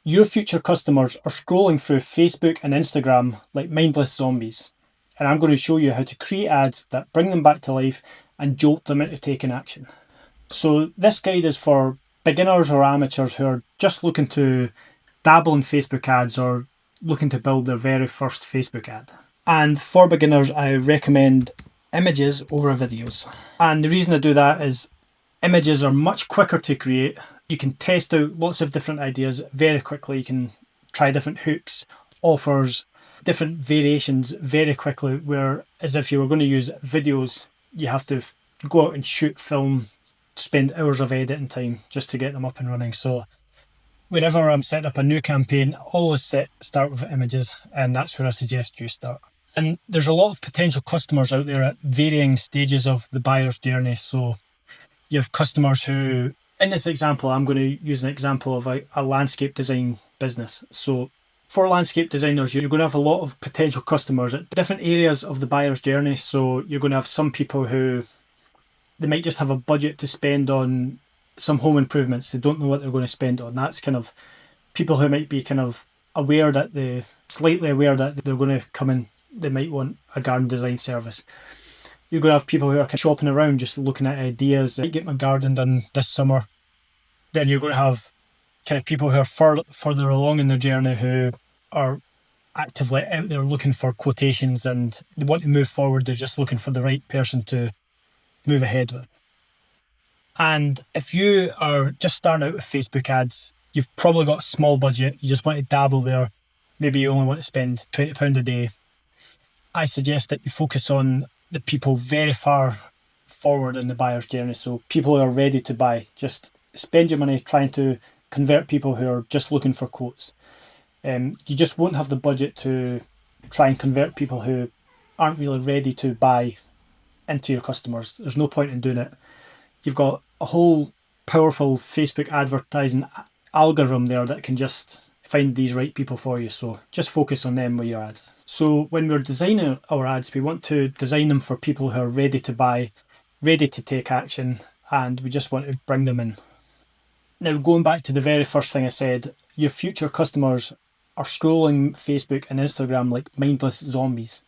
Your future customers are scrolling through Facebook and Instagram like mindless zombies, and I'm going to show you how to create ads that bring them back to life and jolt them into taking action. So this guide is for beginners or amateurs who are just looking to dabble in Facebook ads or looking to build their very first Facebook ad. And for beginners, I recommend images over videos. And the reason I do that is images are much quicker to create. You can test out lots of different ideas very quickly. You can try different hooks, offers, different variations very quickly, whereas if you were going to use videos, you have to go out and shoot film, spend hours of editing time just to get them up and running. So whenever I'm setting up a new campaign, always start with images, and that's where I suggest you start. And there's a lot of potential customers out there at varying stages of the buyer's journey. So you have customers who, in this example, I'm going to use an example of a landscape design business. So for landscape designers, you're going to have a lot of potential customers at different areas of the buyer's journey. So you're going to have some people who, they might just have a budget to spend on some home improvements. They don't know what they're going to spend on. That's kind of people who might be kind of slightly aware that they're going to come in, they might want a garden design service. You're going to have people who are shopping around, just looking at ideas. I might get my garden done this summer. Then you're going to have kind of people who are further along in their journey who are actively out there looking for quotations and they want to move forward. They're just looking for the right person to move ahead with. And if you are just starting out with Facebook ads, you've probably got a small budget. You just want to dabble there. Maybe you only want to spend £20 a day. I suggest that you focus on the people very far forward in the buyer's journey. So people who are ready to buy, just spend your money trying to convert people who are just looking for quotes. You just won't have the budget to try and convert people who aren't really ready to buy into your customers. There's no point in doing it. You've got a whole powerful Facebook advertising algorithm there that can just find these right people for you. So just focus on them with your ads. So when we're designing our ads, we want to design them for people who are ready to buy, ready to take action, and we just want to bring them in. Now, going back to the very first thing I said, your future customers are scrolling Facebook and Instagram like mindless zombies.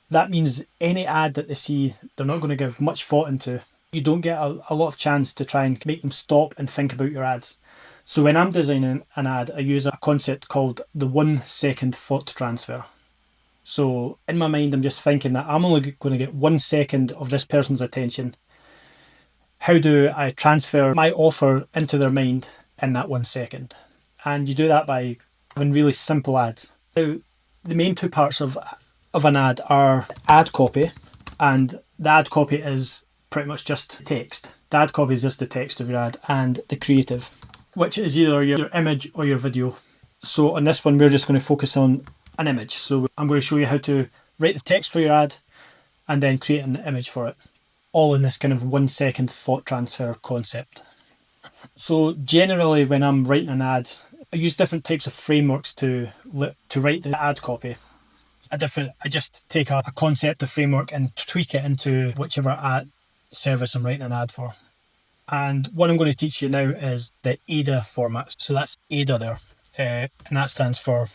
That means any ad that they see, they're not going to give much thought into. You don't get a lot of chance to try and make them stop and think about your ads. So when I'm designing an ad, I use a concept called the 1 second thought transfer. So in my mind, I'm just thinking that I'm only going to get 1 second of this person's attention. How do I transfer my offer into their mind in that 1 second? And you do that by having really simple ads. Now, the main two parts of an ad are ad copy, and the ad copy is pretty much just text. The ad copy is just the text of your ad, and the creative, which is either your image or your video. So on this one, we're just going to focus on an image. So I'm going to show you how to write the text for your ad and then create an image for it, all in this kind of 1 second thought transfer concept. So generally when I'm writing an ad, I use different types of frameworks to write the ad copy. I just take a concept, a framework, and tweak it into whichever ad service I'm writing an ad for. And what I'm going to teach you now is the AIDA format. So that's AIDA there. And that stands for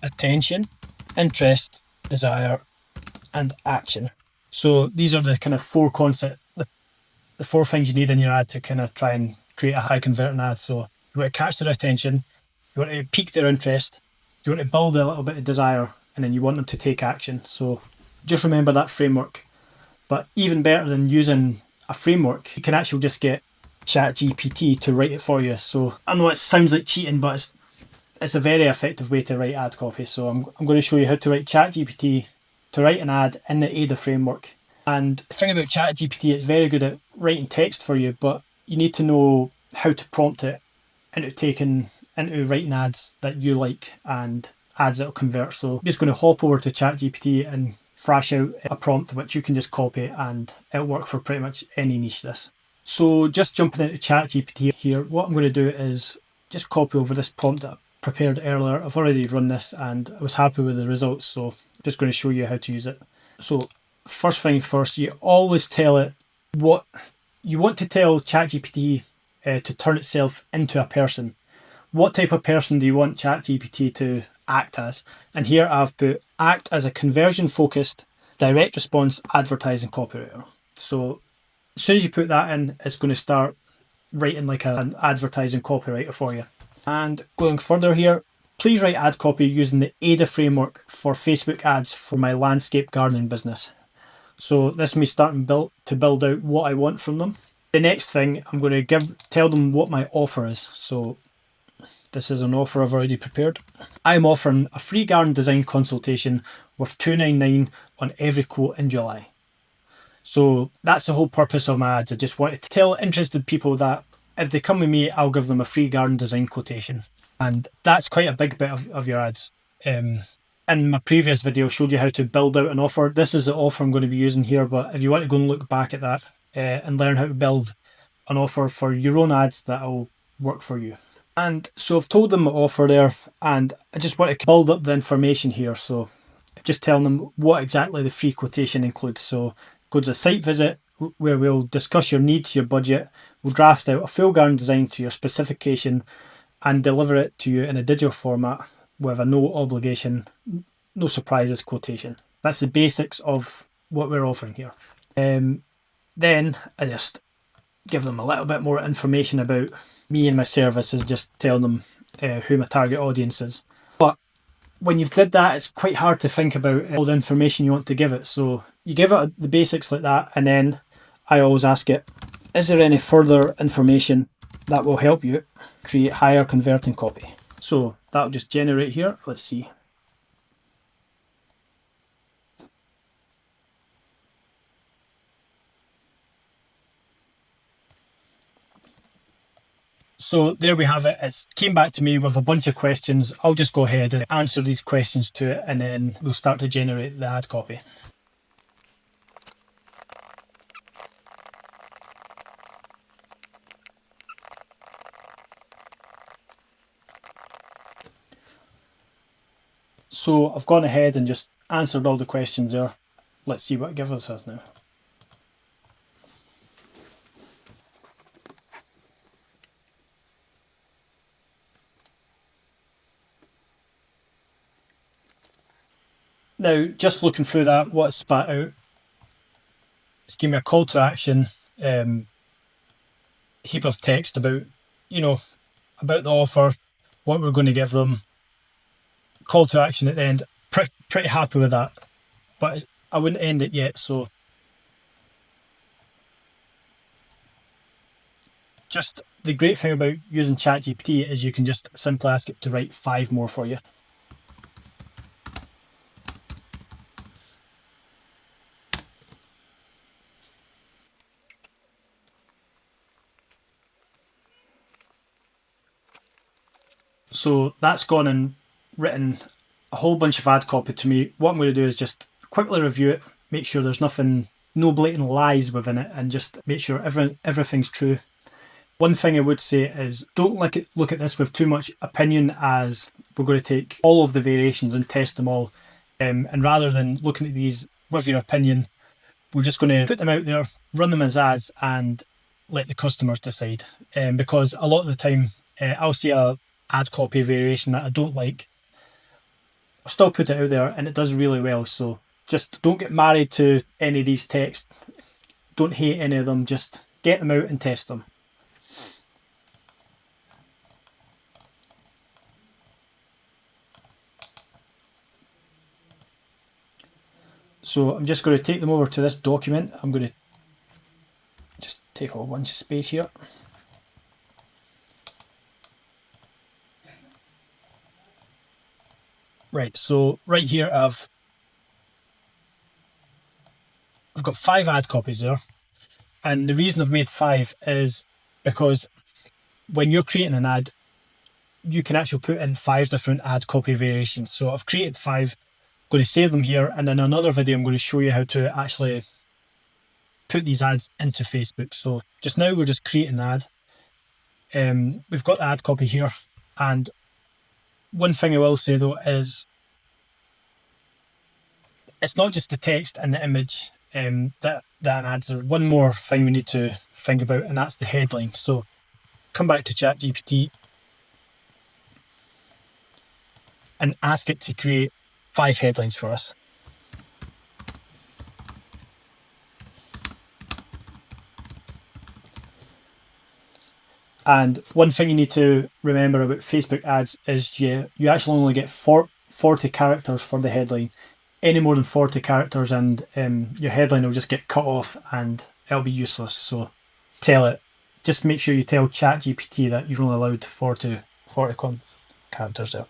attention, interest, desire, and action. So these are the kind of four concepts, the four things you need in your ad to kind of try and create a high converting ad. So you want to catch their attention, you want to pique their interest, you want to build a little bit of desire, and then you want them to take action. So just remember that framework. But even better than using a framework, you can actually just get ChatGPT to write it for you. So I know it sounds like cheating, but it's a very effective way to write ad copy. So I'm going to show you how to write ChatGPT to write an ad in the AIDA framework. And the thing about ChatGPT, it's very good at writing text for you, but you need to know how to prompt it into writing ads that you like and ads that will convert. So I'm just going to hop over to ChatGPT and thrash out a prompt which you can just copy, and it'll work for pretty much any niche this. So just jumping into ChatGPT here, what I'm going to do is just copy over this prompt that I prepared earlier. I've already run this and I was happy with the results, so I'm just going to show you how to use it. So first thing first, you always tell it what you want to tell ChatGPT to turn itself into a person. what type of person do you want ChatGPT to act as? And here I've put act as a conversion focused direct response advertising copywriter. So as soon as you put that in, it's going to start writing like an advertising copywriter for you. And going further here, please write ad copy using the Ada framework for Facebook ads for my landscape gardening business. So this is me starting to build out what I want from them. The next thing, I'm going to tell them what my offer is. So this is an offer I've already prepared. I'm offering a free garden design consultation worth $2.99 on every quote in July. So that's the whole purpose of my ads. I just wanted to tell interested people that if they come with me, I'll give them a free garden design quotation. And that's quite a big bit of your ads. In my previous video, I showed you how to build out an offer. This is the offer I'm going to be using here, but if you want to go and look back at that and learn how to build an offer for your own ads, that'll work for you. And so I've told them my offer there, and I just want to build up the information here. So just telling them what exactly the free quotation includes. So includes a site visit where we'll discuss your needs, your budget. We'll draft out a full garden design to your specification and deliver it to you in a digital format with a no obligation, no surprises quotation. That's the basics of what we're offering here. Then I just give them a little bit more information about me and my services, just telling them who my target audience is. But when you've did that, it's quite hard to think about all the information you want to give it. So you give it the basics like that, and then I always ask it, is there any further information that will help you create higher converting copy? So that'll just generate here. Let's see. So there we have it. It's came back to me with a bunch of questions. I'll just go ahead and answer these questions to it, and then we'll start to generate the ad copy. So I've gone ahead and just answered all the questions there. Let's see what it gives us now. Now, just looking through that, what it's spat out, it's giving me a call to action, heap of text about, about the offer, what we're going to give them, call to action at the end. Pretty happy with that, but I wouldn't end it yet. So just the great thing about using ChatGPT is you can just simply ask it to write 5 more for you. So that's gone and written a whole bunch of ad copy to me. What I'm going to do is just quickly review it, make sure there's no blatant lies within it, and just make sure everything's true. One thing I would say is don't look at this with too much opinion, as we're going to take all of the variations and test them all. And rather than looking at these with your opinion, we're just going to put them out there, run them as ads, and let the customers decide. Because a lot of the time, I'll see a ad copy variation that I don't like. I'll still put it out there and it does really well. So just don't get married to any of these texts. Don't hate any of them. Just get them out and test them. So I'm just going to take them over to this document. I'm going to just take a bunch of space here. Right, so right here I've got 5 ad copies there, and the reason I've made 5 is because when you're creating an ad, you can actually put in 5 different ad copy variations. So I've created 5, I'm going to save them here, and in another video I'm going to show you how to actually put these ads into Facebook. So just now we're just creating an ad. We've got the ad copy here, and one thing I will say though is it's not just the text and the image that an ad's. There's one more thing we need to think about, and that's the headline. So come back to ChatGPT, and ask it to create 5 headlines for us. And one thing you need to remember about Facebook ads is you actually only get 40 characters for the headline. Any more than 40 characters and your headline will just get cut off and it'll be useless. So just make sure you tell ChatGPT that you're only allowed 40 characters there.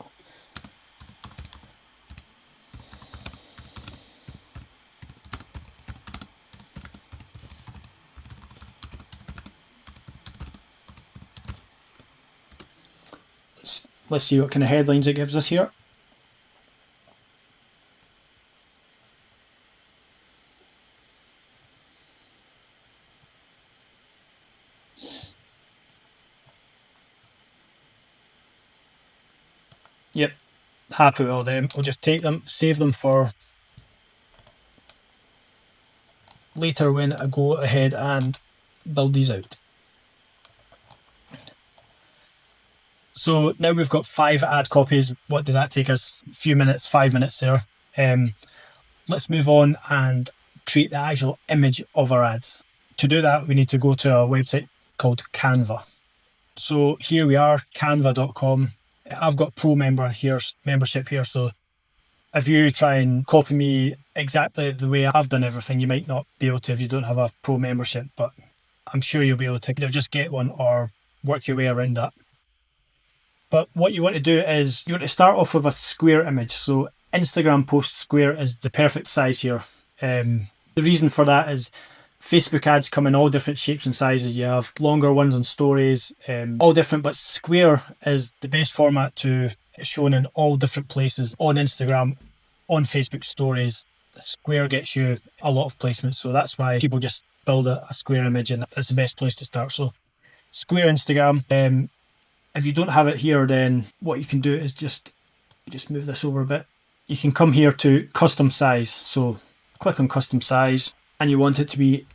Let's see what kind of headlines it gives us here. Yep, happy with all them. I'll just take them, save them for later when I go ahead and build these out. So now we've got 5 ad copies. What did that take us? A few minutes, 5 minutes there. Let's move on and create the actual image of our ads. To do that, we need to go to a website called Canva. So here we are, canva.com. I've got pro membership here, so if you try and copy me exactly the way I've done everything, you might not be able to if you don't have a pro membership, but I'm sure you'll be able to either just get one or work your way around that. But what you want to do is you want to start off with a square image. So Instagram post square is the perfect size here. The reason for that is Facebook ads come in all different shapes and sizes. You have longer ones on stories, all different, but square is the best format to shown in all different places on Instagram, on Facebook stories. Square gets you a lot of placements, so that's why people just build a square image, and that's the best place to start. So square Instagram. If you don't have it here, then what you can do is just move this over a bit. You can come here to custom size. So click on custom size and you want it to be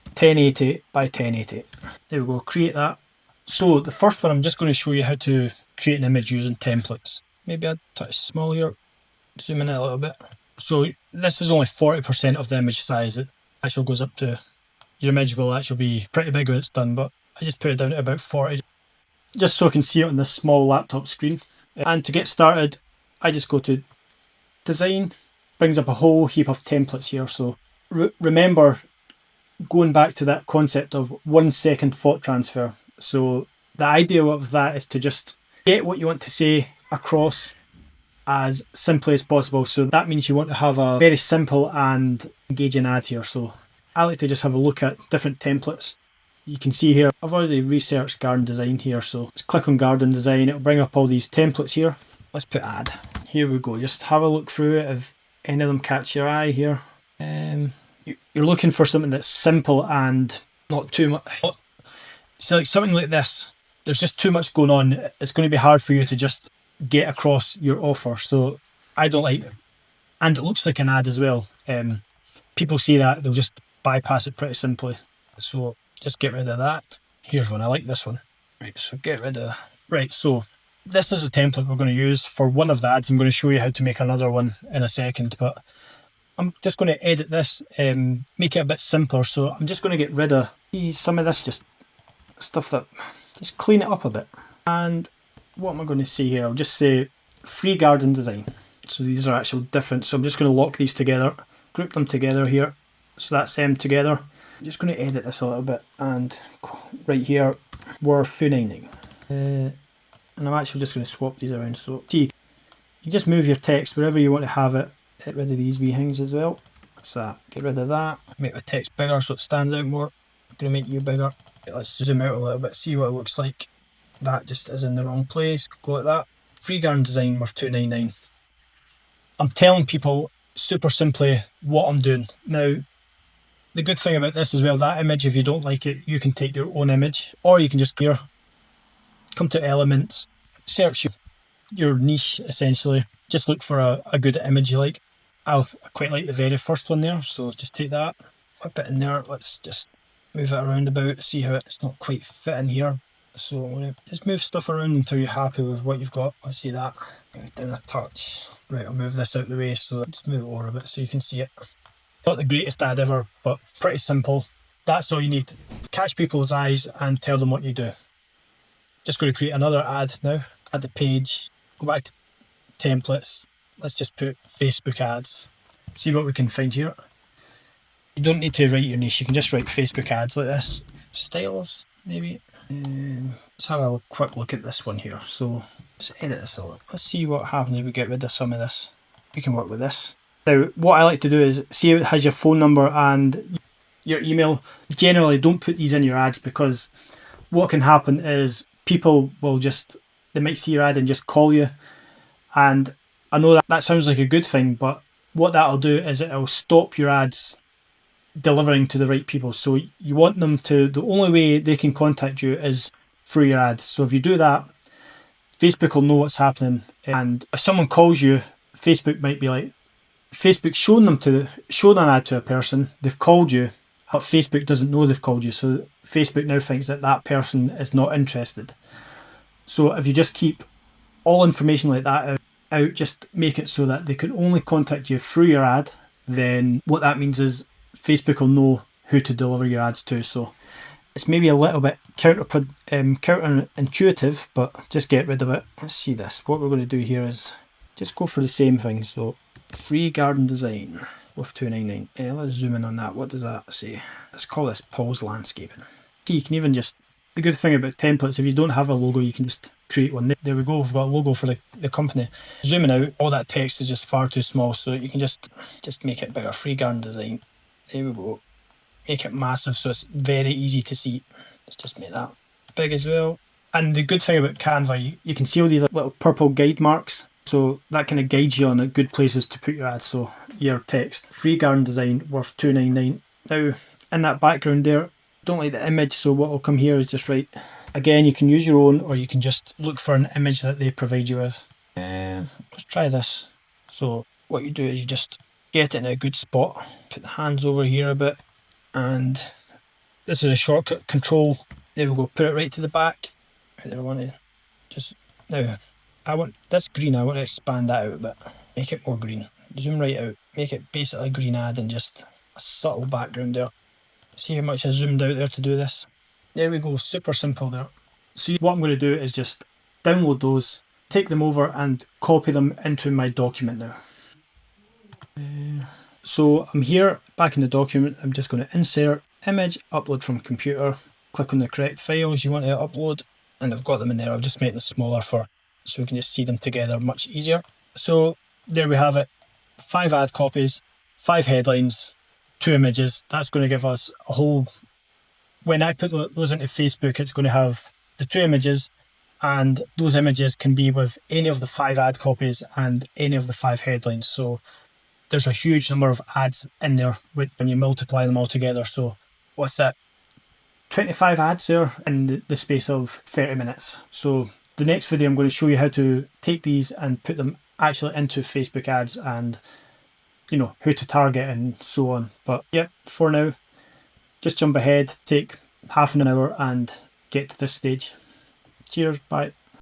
1080 by 1080. There we go, create that. So the first one, I'm just going to show you how to create an image using templates. Maybe I'd touch small here, zoom in a little bit. So this is only 40% of the image size. It actually goes up to, your image will actually be pretty big when it's done, but I just put it down to about 40. Just so I can see it on this small laptop screen. And to get started, I just go to design, brings up a whole heap of templates here. So remember, going back to that concept of 1 second thought transfer. So the idea of that is to just get what you want to say across as simply as possible. So that means you want to have a very simple and engaging ad here. So I like to just have a look at different templates. You can see here, I've already researched garden design here, so let's click on garden design. It'll bring up all these templates here. Let's put ad. Here we go. Just have a look through it if any of them catch your eye here. You're looking for something that's simple and not too much. So like something like this, there's just too much going on. It's going to be hard for you to just get across your offer. So I don't like it. And it looks like an ad as well. People see that, they'll just bypass it pretty simply. So just get rid of that. Here's one, I like this one. Right, so get rid of... Right, so this is a template we're going to use for one of the ads. I'm going to show you how to make another one in a second, but I'm just going to edit this, make it a bit simpler. So I'm just going to get rid of some of this, just stuff that, just clean it up a bit. And what am I going to say here? I'll just say free garden design. So these are actual different. So I'm just going to lock these together, group them together here. So that's them together. I'm just going to edit this a little bit, and right here we're $4.99. And I'm actually just going to swap these around. So see, you just move your text wherever you want to have it. Get rid of these wee things as well. So that, get rid of that. Make the text bigger so it stands out more. I'm going to make you bigger. Let's zoom out a little bit, see what it looks like. That just is in the wrong place. Go like that. Free garden design worth $2.99. I'm telling people super simply what I'm doing. Now, the good thing about this as well, that image, if you don't like it, you can take your own image, or you can just here, come to elements, search your niche essentially. Just look for a good image you like. I quite like the very first one there, so just take that, whip it in there. Let's just move it around about, see how it's not quite fitting here. So I'm going to just move stuff around until you're happy with what you've got. Let's see that. Down a touch. Right, I'll move this out of the way, so just move it over a bit so you can see it. Not the greatest ad ever, but pretty simple. That's all you need. Catch people's eyes and tell them what you do. Just going to create another ad now. Add the page. Go back to templates. Let's just put Facebook ads. See what we can find here. You don't need to write your niche. You can just write Facebook ads like this. Styles, maybe. Let's have a quick look at this one here. So let's edit this a little. Let's see what happens if we get rid of some of this. We can work with this. Now, what I like to do is see it has your phone number and your email. Generally, don't put these in your ads, because what can happen is people will they might see your ad and just call you. And I know that sounds like a good thing, but what that'll do is it'll stop your ads delivering to the right people. So you want them to, the only way they can contact you is through your ads. So if you do that, Facebook will know what's happening. And if someone calls you, Facebook might be like, Facebook's shown an ad to a person, they've called you, but Facebook doesn't know they've called you. So Facebook now thinks that that person is not interested. So if you just keep all information like that out, just make it so that they can only contact you through your ad, then what that means is Facebook will know who to deliver your ads to. So it's maybe a little bit counterintuitive, but just get rid of it. Let's see this. What we're going to do here is just go for the same thing. So free garden design with $2.99. Let's zoom in on that. What does that say? Let's call this Paul's Landscaping. See, you can even just, the good thing about templates, if you don't have a logo, you can just create one. There we go, we've got a logo for the company. Zooming out, all that text is just far too small, so you can just make it bigger. Free garden design. There we go. Make it massive so it's very easy to see. Let's just make that big as well. And the good thing about Canva, you can see all these little purple guide marks. So that kind of guides you on good places to put your ads. So your text, free garden design worth $2.99. Now in that background there, don't like the image, so what will come here is just write. Again, you can use your own, or you can just look for an image that they provide you with. Let's try this. So what you do is you just get it in a good spot. Put the hands over here a bit, and this is a shortcut, control. There we go. Put it right to the back. Right there, I want to just now. I want this green. I want to expand that out a bit. Make it more green. Zoom right out. Make it basically a green ad and just a subtle background there. See how much I zoomed out there to do this. There we go. Super simple there. So what I'm going to do is just download those, take them over and copy them into my document now. So I'm here back in the document. I'm just going to insert image, upload from computer, click on the correct files you want to upload, and I've got them in there. I've just made them smaller so we can just see them together much easier. So there we have it. 5 ad copies, 5 headlines, 2 images. That's going to give us a whole, when I put those into Facebook, it's going to have the 2 images, and those images can be with any of the 5 ad copies and any of the 5 headlines. So there's a huge number of ads in there when you multiply them all together. So what's that? 25 ads there in the space of 30 minutes. So the next video I'm going to show you how to take these and put them actually into Facebook ads, and who to target and so on. But yep, for now, just jump ahead, take half an hour and get to this stage. Cheers, bye.